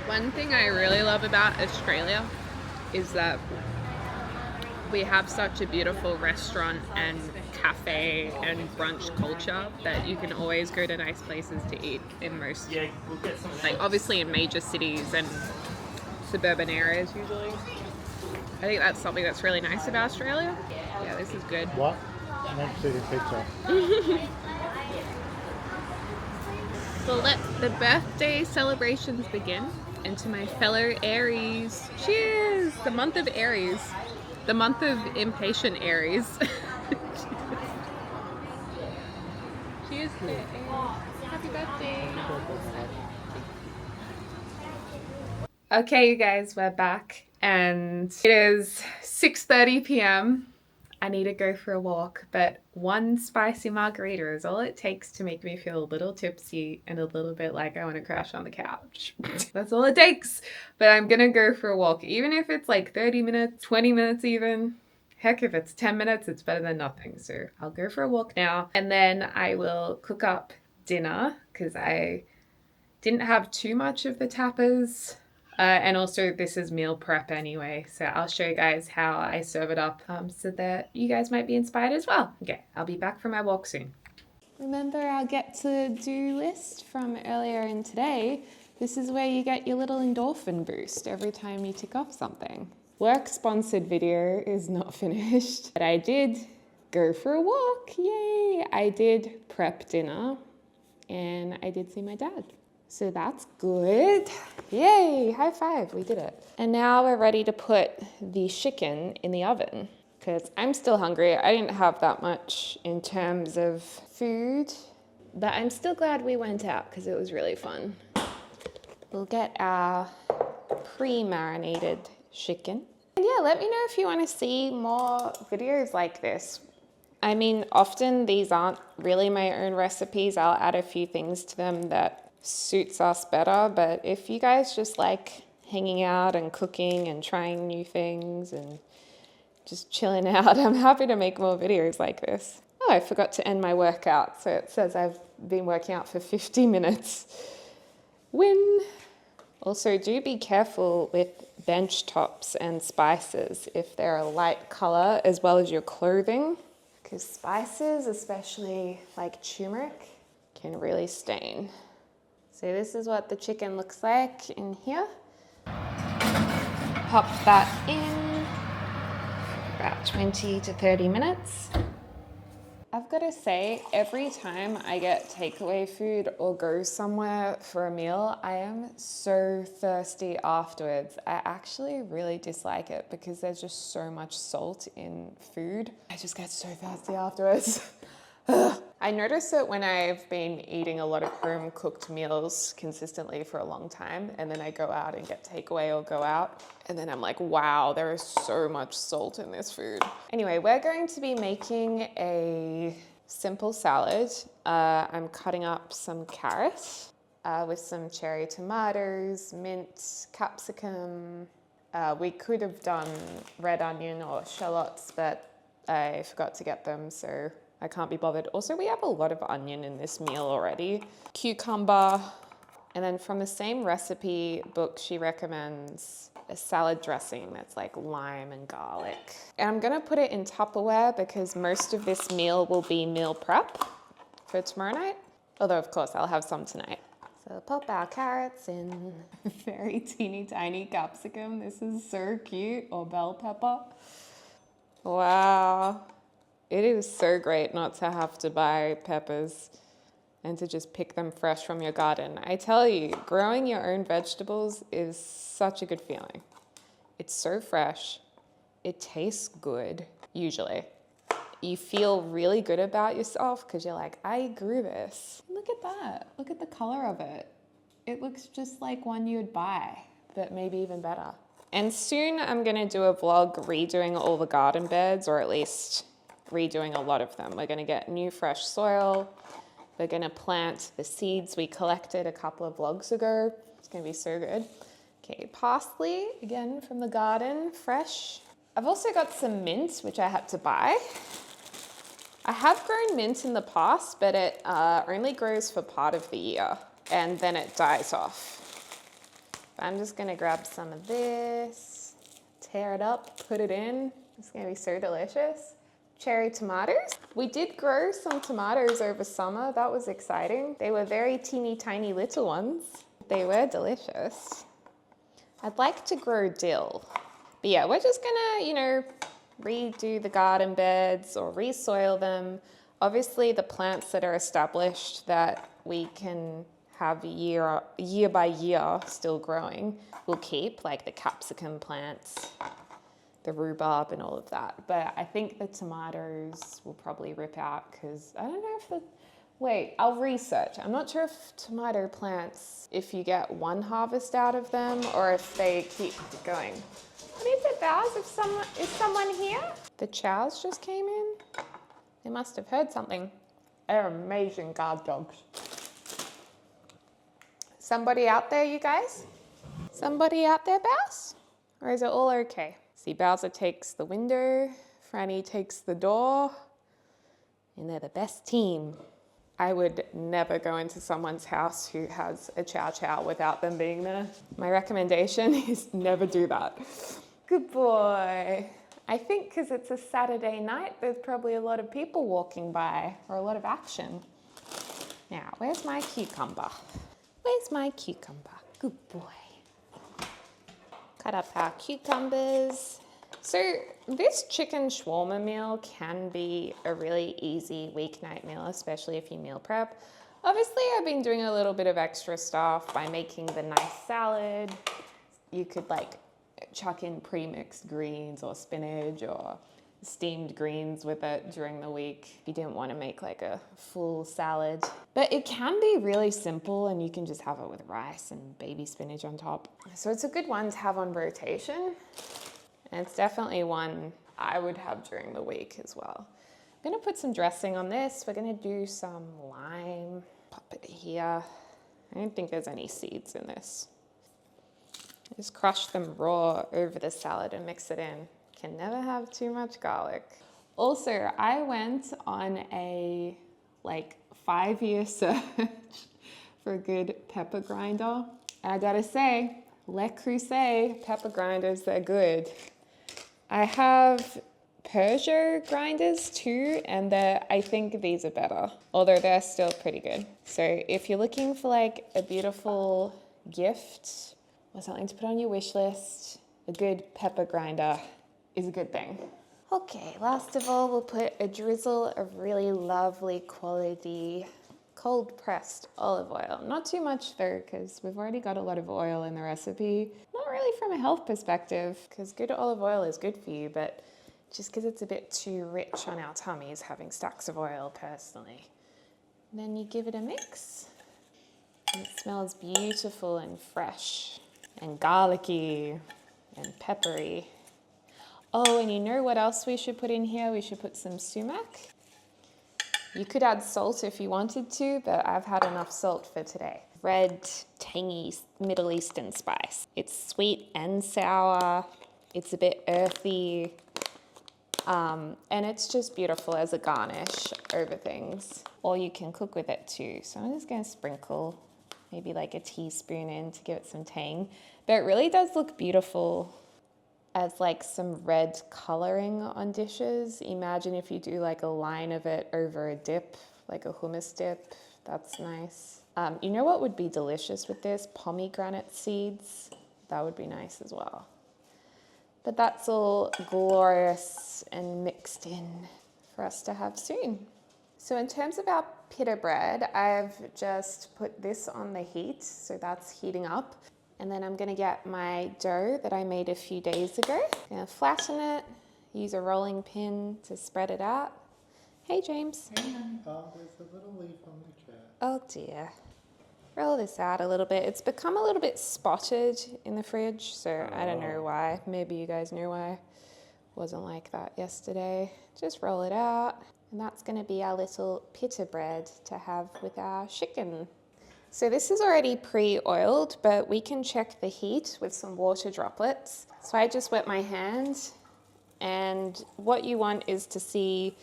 Speaker 1: One thing I really love about Australia is that we have such a beautiful restaurant and cafe and brunch culture that you can always go to nice places to eat in most, like obviously in major cities and suburban areas usually. I think that's something that's really nice about Australia. Yeah, this is good.
Speaker 2: What? I'm interested in pizza.
Speaker 1: So let the birthday celebrations begin. And to my fellow Aries, cheers! The month of Aries. The month of impatient Aries. Cheers to Aries. Happy birthday. Okay, you guys, we're back. And it is 6:30 p.m. I need to go for a walk, but one spicy margarita is all it takes to make me feel a little tipsy and a little bit like I want to crash on the couch. That's all it takes. But I'm gonna go for a walk, even if it's like 30 minutes, 20 minutes even. Heck, if it's 10 minutes, it's better than nothing. So I'll go for a walk now, and then I will cook up dinner because I didn't have too much of the tapas. And also this is meal prep anyway, so I'll show you guys how I serve it up so that you guys might be inspired as well. Okay, I'll be back for my walk soon. Remember our get to do list from earlier in today? This is where you get your little endorphin boost every time you tick off something. Work sponsored video is not finished, but I did go for a walk, yay! I did prep dinner and I did see my dad. So that's good. Yay, high five, we did it. And now we're ready to put the chicken in the oven because I'm still hungry. I didn't have that much in terms of food, but I'm still glad we went out because it was really fun. We'll get our pre-marinated chicken. And yeah, let me know if you want to see more videos like this. I mean, often these aren't really my own recipes. I'll add a few things to them that suits us better. But if you guys just like hanging out and cooking and trying new things and just chilling out, I'm happy to make more videos like this. Oh, I forgot to end my workout. So it says I've been working out for 50 minutes. Win! Also, do be careful with bench tops and spices if they're a light color, as well as your clothing, because spices, especially like turmeric, can really stain. So this is what the chicken looks like in here. Pop that in about 20 to 30 minutes. I've got to say, every time I get takeaway food or go somewhere for a meal, I am so thirsty afterwards. I actually really dislike it because there's just so much salt in food. I just get so thirsty afterwards. I notice it when I've been eating a lot of home cooked meals consistently for a long time, and then I go out and get takeaway or go out, and then I'm like, wow, there is so much salt in this food. Anyway, we're going to be making a simple salad. I'm cutting up some carrots with some cherry tomatoes, mint, capsicum. We could have done red onion or shallots, but I forgot to get them, so I can't be bothered. Also, we have a lot of onion in this meal already. Cucumber. And then from the same recipe book, she recommends a salad dressing that's like lime and garlic. And I'm gonna put it in Tupperware because most of this meal will be meal prep for tomorrow night. Although of course I'll have some tonight. So pop our carrots in. Very teeny tiny capsicum. This is so cute. Or bell pepper. Wow. It is so great not to have to buy peppers and to just pick them fresh from your garden. I tell you, growing your own vegetables is such a good feeling. It's so fresh. It tastes good, usually. You feel really good about yourself because you're like, I grew this. Look at that. Look at the color of it. It looks just like one you'd buy, but maybe even better. And soon I'm gonna do a vlog redoing all the garden beds, or at least redoing a lot of them. We're gonna get new fresh soil. We're gonna plant the seeds we collected a couple of vlogs ago. It's gonna be so good. Okay, parsley, again from the garden, fresh. I've also got some mint, which I had to buy. I have grown mint in the past, but it only grows for part of the year and then it dies off. But I'm just gonna grab some of this, tear it up, put it in. It's gonna be so delicious. Cherry tomatoes. We did grow some tomatoes over summer. That was exciting. They were very teeny tiny little ones. They were delicious. I'd like to grow dill. But yeah, we're just gonna, redo the garden beds or resoil them. Obviously the plants that are established that we can have year by year still growing will keep, like the capsicum plants, the rhubarb and all of that. But I think the tomatoes will probably rip out because I don't know if wait, I'll research. I'm not sure if tomato plants, if you get one harvest out of them or if they keep going. What is it, Baz? Is someone here? The chows just came in. They must have heard something. They're amazing guard dogs. Somebody out there, you guys? Somebody out there, Baz? Or is it all okay? See, Bowser takes the window, Franny takes the door, and they're the best team. I would never go into someone's house who has a chow chow without them being there. My recommendation is never do that. Good boy. I think because it's a Saturday night, there's probably a lot of people walking by or a lot of action. Now, where's my cucumber? Where's my cucumber? Good boy. Cut up our cucumbers. So this chicken shawarma meal can be a really easy weeknight meal, especially if you meal prep. Obviously, I've been doing a little bit of extra stuff by making the nice salad. You could like chuck in pre-mixed greens or spinach or steamed greens with it during the week if you didn't want to make like a full salad. But it can be really simple and you can just have it with rice and baby spinach on top. So it's a good one to have on rotation. And it's definitely one I would have during the week as well. I'm gonna put some dressing on this. We're gonna do some lime. Pop it here. I don't think there's any seeds in this. Just crush them raw over the salad and mix it in. Can never have too much garlic. Also, I went on a 5-year search for a good pepper grinder. I gotta say, Le Creuset pepper grinders, they're good. I have Peugeot grinders too, and I think these are better, although they're still pretty good. So if you're looking for like a beautiful gift or something to put on your wish list, a good pepper grinder is a good thing. Okay, last of all, we'll put a drizzle of really lovely quality cold pressed olive oil. Not too much though, because we've already got a lot of oil in the recipe. Not really from a health perspective, because good olive oil is good for you, but just because it's a bit too rich on our tummies having stacks of oil personally. And then you give it a mix. And it smells beautiful and fresh and garlicky and peppery. Oh, and you know what else we should put in here? We should put some sumac. You could add salt if you wanted to, but I've had enough salt for today. Red, tangy Middle Eastern spice. It's sweet and sour. It's a bit earthy. And it's just beautiful as a garnish over things. Or you can cook with it too. So I'm just gonna sprinkle maybe like a teaspoon in to give it some tang. But it really does look beautiful as like some red coloring on dishes. Imagine if you do like a line of it over a dip, like a hummus dip. That's nice. You know what would be delicious with this? Pomegranate seeds. That would be nice as well. But that's all glorious and mixed in for us to have soon. So in terms of our pita bread, I've just put this on the heat, so that's heating up. And then I'm gonna get my dough that I made a few days ago. I'm gonna flatten it, use a rolling pin to spread it out. Hey James.
Speaker 2: Hey, honey. Oh, there's a little leaf on the chair.
Speaker 1: Oh dear. Roll this out a little bit. It's become a little bit spotted in the fridge, so I don't know why. Maybe you guys know why. Wasn't like that yesterday. Just roll it out. And that's gonna be our little pita bread to have with our chicken. So this is already pre-oiled, but we can check the heat with some water droplets. So I just wet my hand, and what you want is to see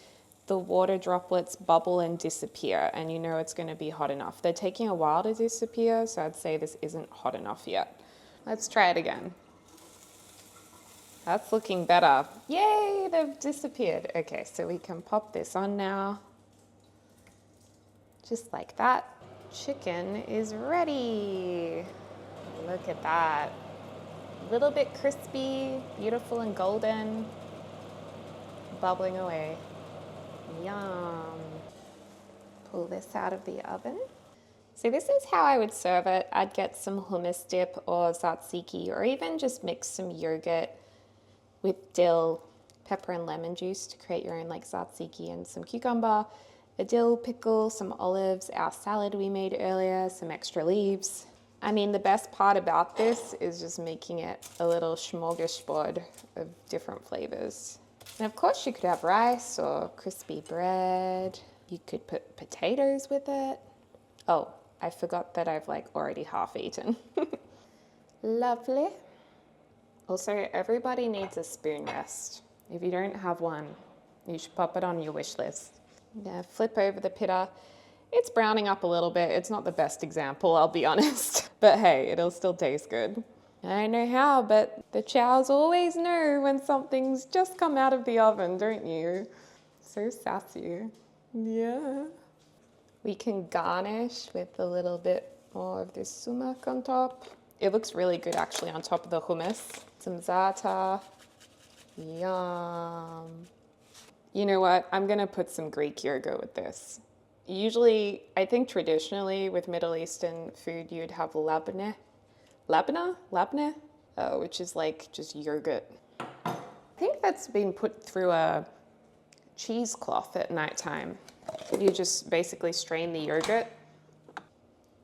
Speaker 1: the water droplets bubble and disappear, and you know it's going to be hot enough. They're taking a while to disappear, so I'd say this isn't hot enough yet. Let's try it again. That's looking better. Yay, they've disappeared. Okay, so we can pop this on now. Just like that. Chicken is ready. Look at that. A little bit crispy, beautiful and golden, bubbling away. Yum. Pull this out of the oven. So this is how I would serve it. I'd get some hummus dip or tzatziki, or even just mix some yogurt with dill, pepper and lemon juice to create your own like tzatziki, and some cucumber, a dill pickle, some olives, our salad we made earlier, some extra leaves. I mean, the best part about this is just making it a little smorgasbord of different flavors. And of course you could have rice or crispy bread. You could put potatoes with it. Oh, I forgot that I've like already half eaten. Lovely. Also, everybody needs a spoon rest. If you don't have one, you should pop it on your wish list. I'm gonna flip over the pita. It's browning up a little bit. It's not the best example, I'll be honest. But hey, it'll still taste good. I don't know how, but the chows always know when something's just come out of the oven, don't you? So sassy. Yeah. We can garnish with a little bit more of this sumac on top. It looks really good actually on top of the hummus. Some za'atar. Yum. You know what? I'm gonna put some Greek yogurt with this. Usually, I think traditionally with Middle Eastern food, you'd have labneh, which is like just yogurt. I think that's been put through a cheesecloth at nighttime. You just basically strain the yogurt.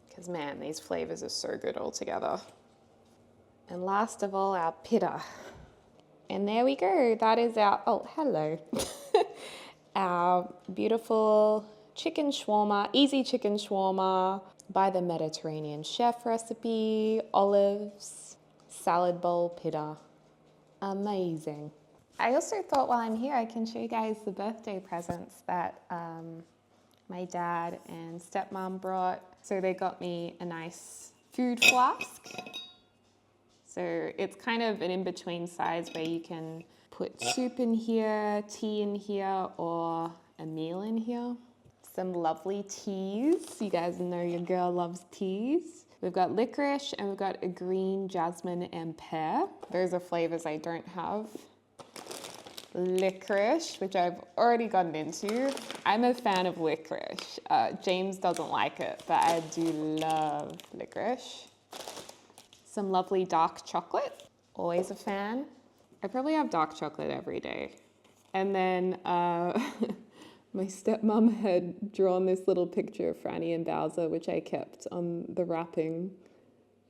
Speaker 1: Because man, these flavors are so good all together. And last of all, our pita. And there we go. That is our, oh, hello. Our beautiful chicken shawarma, easy chicken shawarma by the Mediterranean chef recipe, olives, salad bowl pita. Amazing. I also thought while I'm here, I can show you guys the birthday presents that my dad and stepmom brought. So they got me a nice food flask. So it's kind of an in-between size where you can put soup in here, tea in here, or a meal in here. Some lovely teas. You guys know your girl loves teas. We've got licorice and we've got a green jasmine and pear. Those are flavors I don't have. Licorice, which I've already gotten into. I'm a fan of licorice. James doesn't like it, but I do love licorice. Some lovely dark chocolate, always a fan. I probably have dark chocolate every day. And then my stepmom had drawn this little picture of Franny and Bowser, which I kept on the wrapping.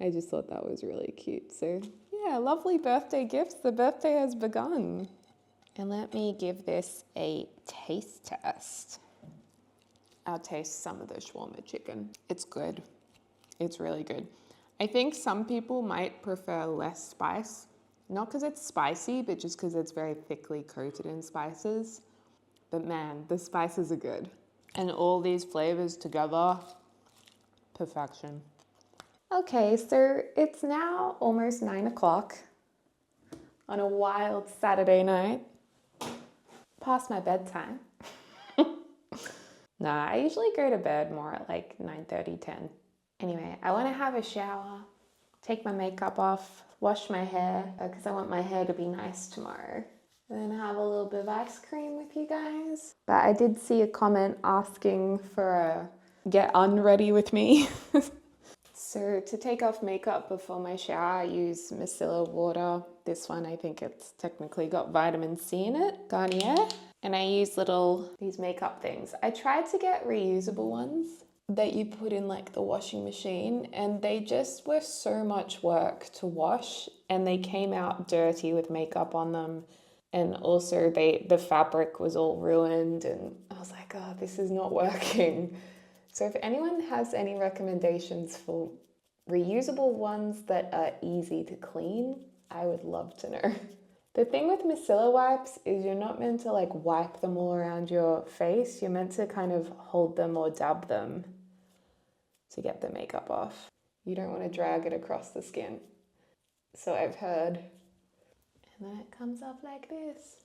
Speaker 1: I just thought that was really cute. So yeah, lovely birthday gifts. The birthday has begun. And let me give this a taste test. I'll taste some of the shawarma chicken. It's good. It's really good. I think some people might prefer less spice. Not because it's spicy, but just because it's very thickly coated in spices. But man, the spices are good. And all these flavors together, perfection. Okay, so it's now almost 9 o'clock on a wild Saturday night. Past my bedtime. Nah, I usually go to bed more at like 9:30, 10. Anyway, I want to have a shower, take my makeup off, wash my hair, because I want my hair to be nice tomorrow. And then have a little bit of ice cream with you guys. But I did see a comment asking for a get unready with me. So to take off makeup before my shower, I use micellar water. This one, I think it's technically got vitamin C in it, Garnier. And I use these makeup things. I tried to get reusable ones that you put in like the washing machine, and they just were so much work to wash, and they came out dirty with makeup on them. And also the fabric was all ruined, and I was like, oh, this is not working. So if anyone has any recommendations for reusable ones that are easy to clean, I would love to know. The thing with micellar wipes is you're not meant to like wipe them all around your face. You're meant to kind of hold them or dab them to get the makeup off. You don't want to drag it across the skin. So I've heard. And then it comes off like this.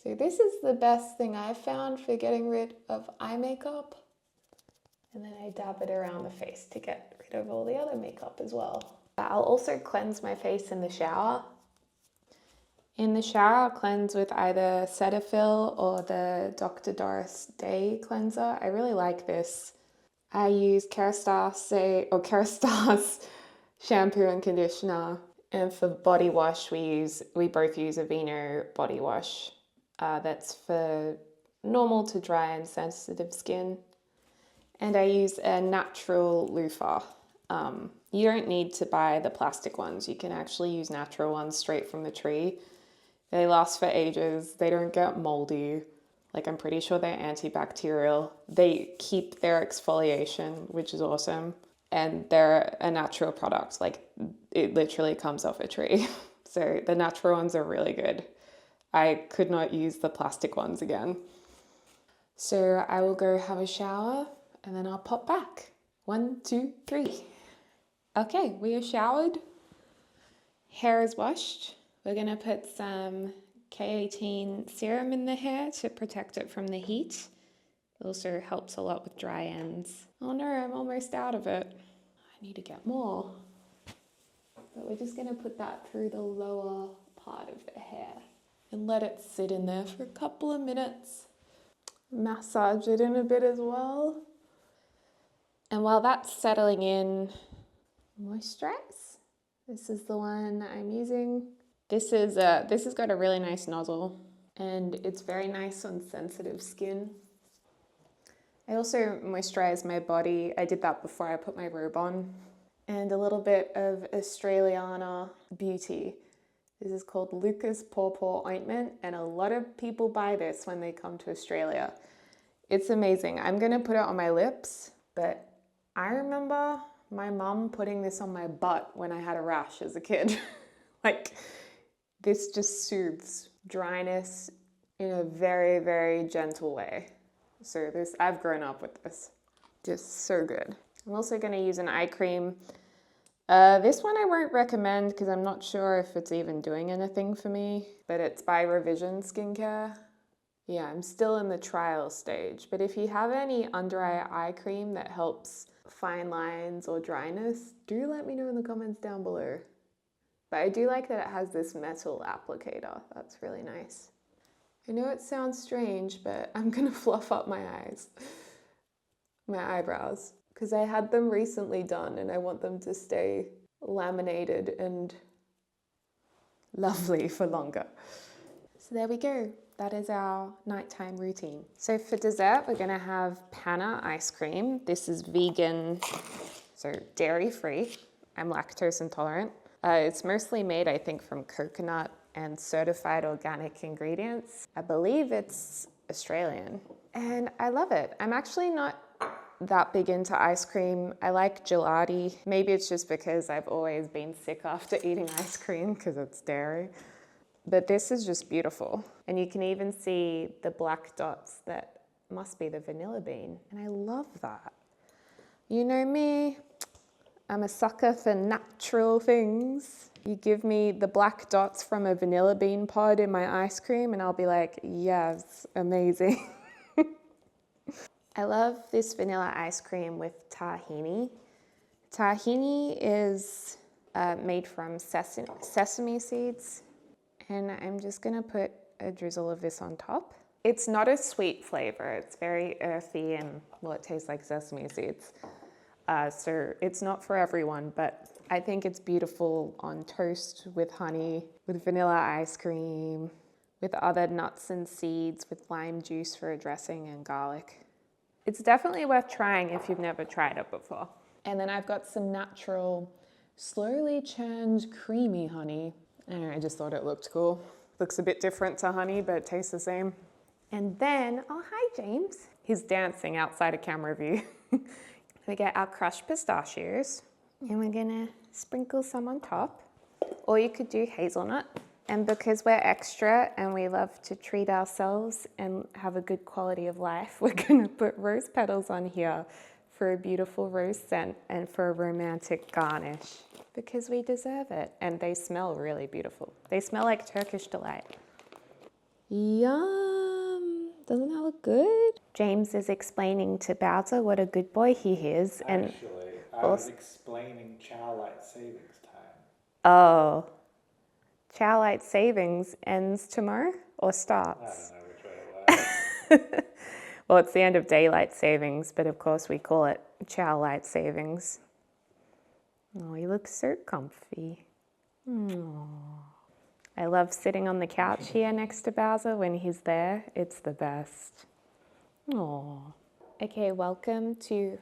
Speaker 1: So this is the best thing I've found for getting rid of eye makeup. And then I dab it around the face to get rid of all the other makeup as well. I'll also cleanse my face in the shower. In the shower, I'll cleanse with either Cetaphil or the Dr. Doris Day cleanser. I really like this. I use Kerastase shampoo and conditioner. And for body wash, we both use Aveeno body wash. That's for normal to dry and sensitive skin. And I use a natural loofah. You don't need to buy the plastic ones. You can actually use natural ones straight from the tree. They last for ages. They don't get moldy. Like, I'm pretty sure they're antibacterial. They keep their exfoliation, which is awesome. And they're a natural product. Like, it literally comes off a tree. So the natural ones are really good. I could not use the plastic ones again. So I will go have a shower and then I'll pop back. 1, 2, 3. Okay, we are showered. Hair is washed. We're gonna put some K18 serum in the hair to protect it from the heat. It also helps a lot with dry ends. Oh no, I'm almost out of it. I need to get more. But we're just gonna put that through the lower part of the hair and let it sit in there for a couple of minutes. massage it in a bit as well. And while that's settling in, moisturize. This is the one that I'm using. This has got a really nice nozzle and it's very nice on sensitive skin. I also moisturize my body. I did that before I put my robe on. And a little bit of Australiana Beauty. This is called Lucas Paw Paw Ointment, and a lot of people buy this when they come to Australia. It's amazing. I'm gonna put it on my lips, but I remember my mum putting this on my butt when I had a rash as a kid. Like, this just soothes dryness in a very, very gentle way. So I've grown up with this. Just so good. I'm also gonna use an eye cream. This one I won't recommend because I'm not sure if it's even doing anything for me, but it's by Revision Skincare. Yeah, I'm still in the trial stage, but if you have any under eye cream that helps fine lines or dryness, do let me know in the comments down below. But I do like that it has this metal applicator. That's really nice. I know it sounds strange, but I'm gonna fluff up my eyes, my eyebrows, because I had them recently done and I want them to stay laminated and lovely for longer. So there we go. That is our nighttime routine. So for dessert, we're gonna have panna ice cream. This is vegan, so dairy-free. I'm lactose intolerant. It's mostly made, I think, from coconut and certified organic ingredients. I believe it's Australian, and I love it. I'm actually not that big into ice cream. I like gelati. Maybe it's just because I've always been sick after eating ice cream because it's dairy. But this is just beautiful. And you can even see the black dots that must be the vanilla bean. And I love that. You know me, I'm a sucker for natural things. You give me the black dots from a vanilla bean pod in my ice cream and I'll be like, yes, amazing. I love this vanilla ice cream with tahini. Tahini is made from sesame seeds. And I'm just gonna put a drizzle of this on top. It's not a sweet flavor. It's very earthy and, well, it tastes like sesame seeds. So it's not for everyone, but I think it's beautiful on toast with honey, with vanilla ice cream, with other nuts and seeds, with lime juice for a dressing and garlic. It's definitely worth trying if you've never tried it before. And then I've got some natural, slowly churned creamy honey. I don't know, I just thought it looked cool. Looks a bit different to honey, but it tastes the same. And then, oh, hi, James. He's dancing outside of camera view. We get our crushed pistachios, and we're gonna sprinkle some on top. Or you could do hazelnut. And because we're extra and we love to treat ourselves and have a good quality of life, we're gonna put rose petals on here for a beautiful rose scent and for a romantic garnish, because we deserve it. And they smell really beautiful. They smell like Turkish delight. Yum, doesn't that look good? James is explaining to Bowser what a good boy he is. And
Speaker 2: Actually, I was explaining Chowlight savings time.
Speaker 1: oh. Chowlight savings ends tomorrow or starts?
Speaker 2: I don't know which way it was.
Speaker 1: Well, it's the end of daylight savings, but of course we call it Chowlight savings. Oh, you look so comfy. Aww. I love sitting on the couch here next to Bowser when he's there. It's the best. Aww. Okay, welcome to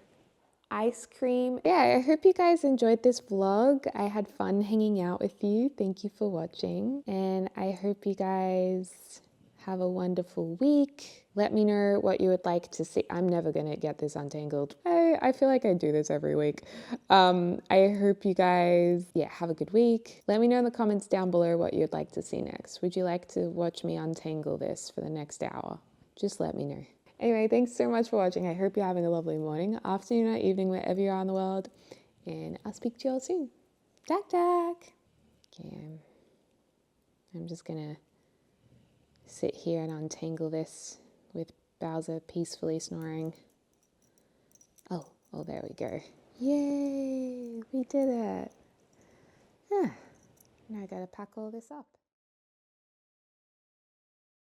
Speaker 1: ice cream. Yeah, I hope you guys enjoyed this vlog. I had fun hanging out with you. Thank you for watching. And I hope you guys have a wonderful week. Let me know what you would like to see. I'm never gonna get this untangled. I feel like I do this every week. I hope you guys, have a good week. Let me know in the comments down below what you'd like to see next. Would you like to watch me untangle this for the next hour? Just let me know. Anyway, thanks so much for watching. I hope you're having a lovely morning, afternoon, or evening, wherever you are in the world. And I'll speak to you all soon. Jack. Okay, I'm just gonna sit here and untangle this with Bowser peacefully snoring. Oh, there we go. Yay, we did it. Now I gotta pack all this up.